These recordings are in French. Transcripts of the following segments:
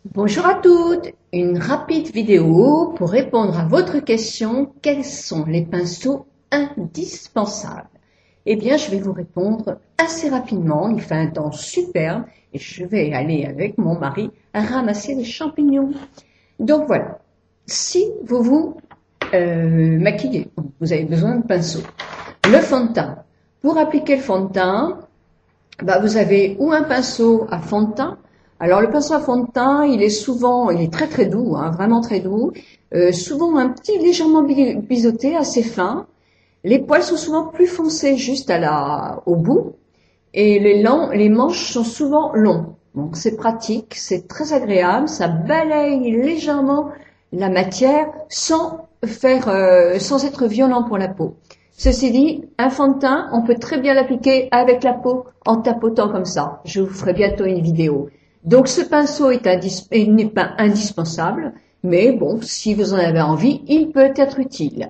Bonjour à toutes, une rapide vidéo pour répondre à votre question, quels sont les pinceaux indispensables? Eh bien, je vais vous répondre assez rapidement, il fait un temps superbe et je vais aller avec mon mari ramasser les champignons. Donc voilà, si vous vous maquillez, vous avez besoin de pinceau. Le fond de teint, pour appliquer le fond de teint, vous avez ou un pinceau à fond de teint. Alors le pinceau à fond de teint, il est très très doux, hein, vraiment très doux, souvent un petit légèrement biseauté, assez fin. Les poils sont souvent plus foncés juste au bout, et les manches sont souvent longs. Donc c'est pratique, c'est très agréable, ça balaye légèrement la matière sans être violent pour la peau. Ceci dit, un fond de teint, on peut très bien l'appliquer avec la peau en tapotant comme ça. Je vous ferai bientôt une vidéo. Donc ce pinceau n'est pas indispensable, mais bon, si vous en avez envie, il peut être utile.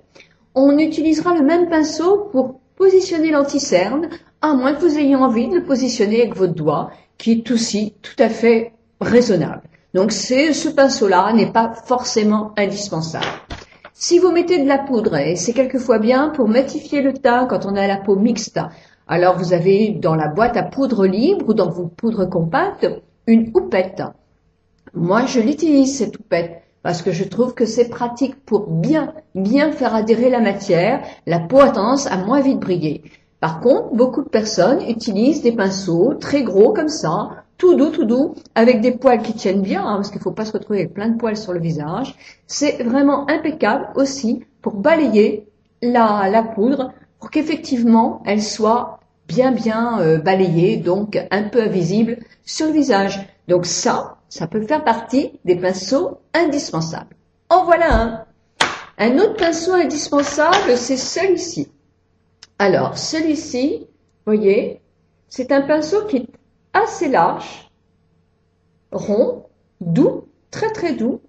On utilisera le même pinceau pour positionner l'anti-cerne, à moins que vous ayez envie de le positionner avec votre doigt, qui est aussi tout à fait raisonnable. Donc ce pinceau-là n'est pas forcément indispensable. Si vous mettez de la poudre, et c'est quelquefois bien pour matifier le teint quand on a la peau mixte, alors vous avez dans la boîte à poudre libre ou dans vos poudres compactes une houppette. Moi, je l'utilise cette houppette parce que je trouve que c'est pratique pour bien faire adhérer la matière. La peau a tendance à moins vite briller. Par contre, beaucoup de personnes utilisent des pinceaux très gros comme ça, tout doux, avec des poils qui tiennent bien, hein, parce qu'il ne faut pas se retrouver avec plein de poils sur le visage. C'est vraiment impeccable aussi pour balayer la poudre, pour qu'effectivement elle soit bien balayée, donc un peu invisible sur le visage. Donc ça peut faire partie des pinceaux indispensables. En voilà un. Un autre pinceau indispensable, c'est celui-ci. Alors, celui-ci, voyez, c'est un pinceau qui est assez large, rond, doux, très très doux.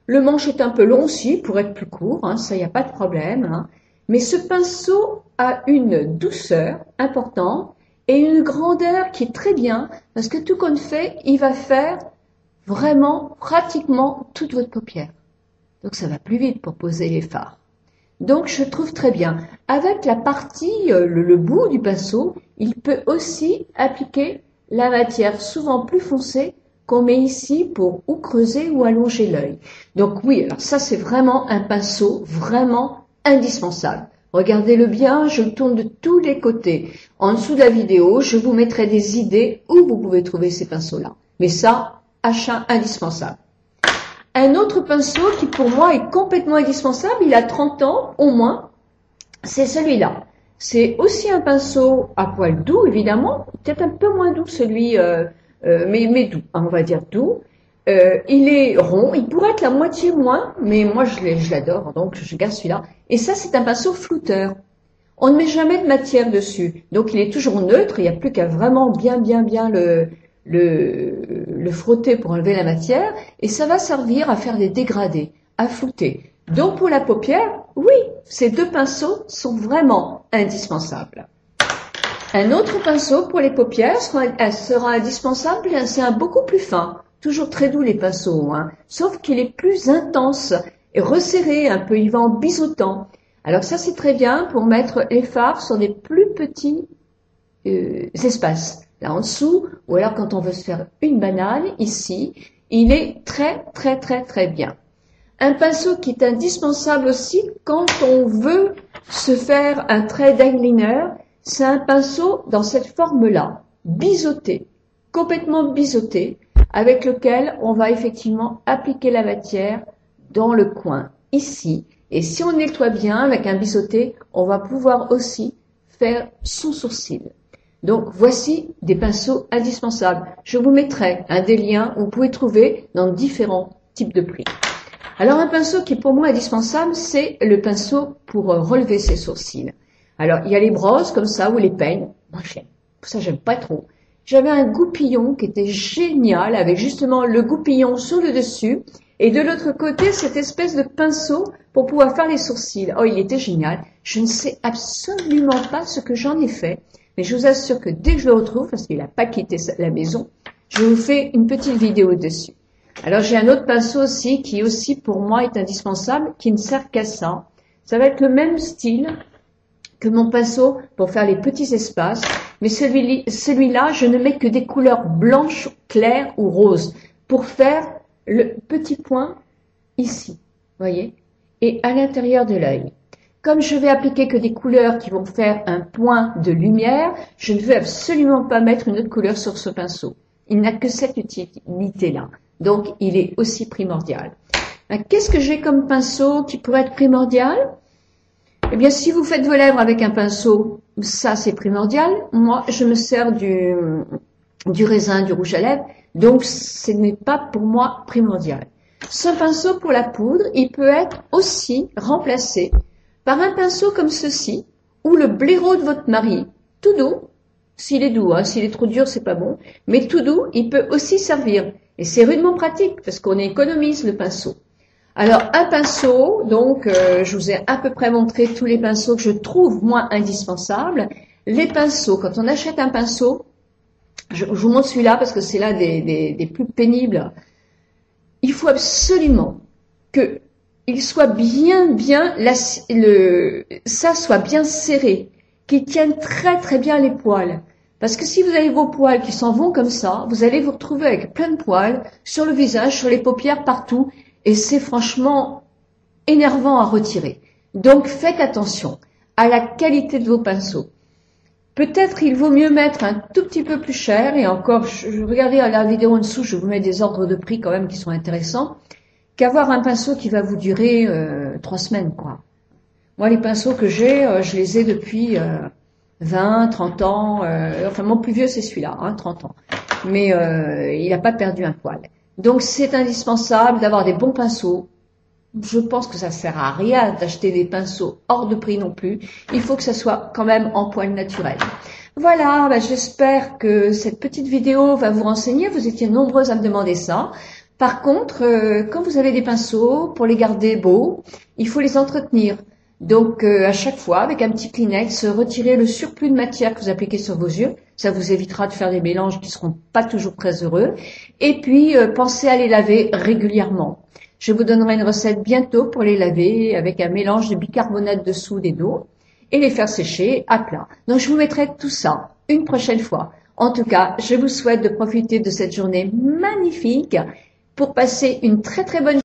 Le manche est un peu long aussi pour être plus court, hein, ça y a pas de problème. Hein. Mais ce pinceau a une douceur importante et une grandeur qui est très bien parce que tout qu'on fait, il va faire vraiment pratiquement toute votre paupière. Donc ça va plus vite pour poser les fards. Donc je trouve très bien. Avec la partie, le bout du pinceau, il peut aussi appliquer la matière souvent plus foncée qu'on met ici pour ou creuser ou allonger l'œil. Donc oui, alors ça c'est vraiment un pinceau vraiment indispensable. Regardez-le bien, je le tourne de tous les côtés. En dessous de la vidéo, je vous mettrai des idées où vous pouvez trouver ces pinceaux-là. Mais ça, achat indispensable. Un autre pinceau qui pour moi est complètement indispensable, il a 30 ans au moins, c'est celui-là. C'est aussi un pinceau à poils doux évidemment, peut-être un peu moins doux celui, mais doux, on va dire doux. Il est rond, il pourrait être la moitié moins, mais moi je l'adore, donc je garde celui-là. Et ça c'est un pinceau flouteur. On ne met jamais de matière dessus, donc il est toujours neutre, il n'y a plus qu'à vraiment bien le frotter pour enlever la matière et ça va servir à faire des dégradés, à flouter. Donc pour la paupière, oui, ces deux pinceaux sont vraiment indispensables. Un autre pinceau pour les paupières sera indispensable, c'est un beaucoup plus fin, toujours très doux les pinceaux, hein, sauf qu'il est plus intense et resserré un peu, il va en biseautant. Alors ça c'est très bien pour mettre les fards sur des plus petits espaces. Là en dessous, ou alors quand on veut se faire une banane, ici, il est très bien. Un pinceau qui est indispensable aussi quand on veut se faire un trait d'eyeliner, c'est un pinceau dans cette forme-là, biseauté, complètement biseauté, avec lequel on va effectivement appliquer la matière dans le coin, ici. Et si on nettoie bien avec un biseauté, on va pouvoir aussi faire son sourcil. Donc voici des pinceaux indispensables. Je vous mettrai des liens où vous pouvez trouver dans différents types de prix. Alors un pinceau qui est pour moi indispensable, c'est le pinceau pour relever ses sourcils. Alors il y a les brosses comme ça ou les peignes. Moi j'aime pas trop. J'avais un goupillon qui était génial avec justement le goupillon sur le dessus et de l'autre côté cette espèce de pinceau pour pouvoir faire les sourcils. Oh il était génial. Je ne sais absolument pas ce que j'en ai fait. Mais je vous assure que dès que je le retrouve, parce qu'il n'a pas quitté la maison, je vous fais une petite vidéo dessus. Alors j'ai un autre pinceau aussi qui aussi pour moi est indispensable, qui ne sert qu'à ça. Ça va être le même style que mon pinceau pour faire les petits espaces, mais celui-là, je ne mets que des couleurs blanches, claires ou roses pour faire le petit point ici, voyez, et à l'intérieur de l'œil. Comme je vais appliquer que des couleurs qui vont faire un point de lumière, je ne veux absolument pas mettre une autre couleur sur ce pinceau. Il n'a que cette utilité-là. Donc, il est aussi primordial. Qu'est-ce que j'ai comme pinceau qui pourrait être primordial? Eh bien, si vous faites vos lèvres avec un pinceau, ça c'est primordial. Moi, je me sers du raisin, du rouge à lèvres, donc ce n'est pas pour moi primordial. Ce pinceau pour la poudre, il peut être aussi remplacé par un pinceau comme ceci, ou le blaireau de votre mari, tout doux, s'il est doux, hein, s'il est trop dur, c'est pas bon, mais tout doux, il peut aussi servir. Et c'est rudement pratique, parce qu'on économise le pinceau. Alors, un pinceau, donc, je vous ai à peu près montré tous les pinceaux que je trouve, moi, indispensables. Les pinceaux, quand on achète un pinceau, je vous montre celui-là, parce que c'est l'un des plus pénibles. Il faut absolument que il soit ça soit bien serré, qu'il tienne très très bien les poils. Parce que si vous avez vos poils qui s'en vont comme ça, vous allez vous retrouver avec plein de poils sur le visage, sur les paupières, partout, et c'est franchement énervant à retirer. Donc faites attention à la qualité de vos pinceaux. Peut-être il vaut mieux mettre un tout petit peu plus cher, et encore, je regardais à la vidéo en dessous, je vous mets des ordres de prix quand même qui sont intéressants, qu'avoir un pinceau qui va vous durer 3 semaines, quoi. Moi, les pinceaux que j'ai, je les ai depuis 20, 30 ans. Enfin, mon plus vieux, c'est celui-là, 30 ans. Mais il n'a pas perdu un poil. Donc, c'est indispensable d'avoir des bons pinceaux. Je pense que ça sert à rien d'acheter des pinceaux hors de prix non plus. Il faut que ça soit quand même en poil naturel. Voilà, j'espère que cette petite vidéo va vous renseigner. Vous étiez nombreuses à me demander ça. Par contre, quand vous avez des pinceaux, pour les garder beaux, il faut les entretenir. Donc, à chaque fois, avec un petit Kleenex, retirez le surplus de matière que vous appliquez sur vos yeux. Ça vous évitera de faire des mélanges qui seront pas toujours très heureux. Et puis, pensez à les laver régulièrement. Je vous donnerai une recette bientôt pour les laver avec un mélange de bicarbonate de soude et d'eau et les faire sécher à plat. Donc, je vous mettrai tout ça une prochaine fois. En tout cas, je vous souhaite de profiter de cette journée magnifique pour passer une très très bonne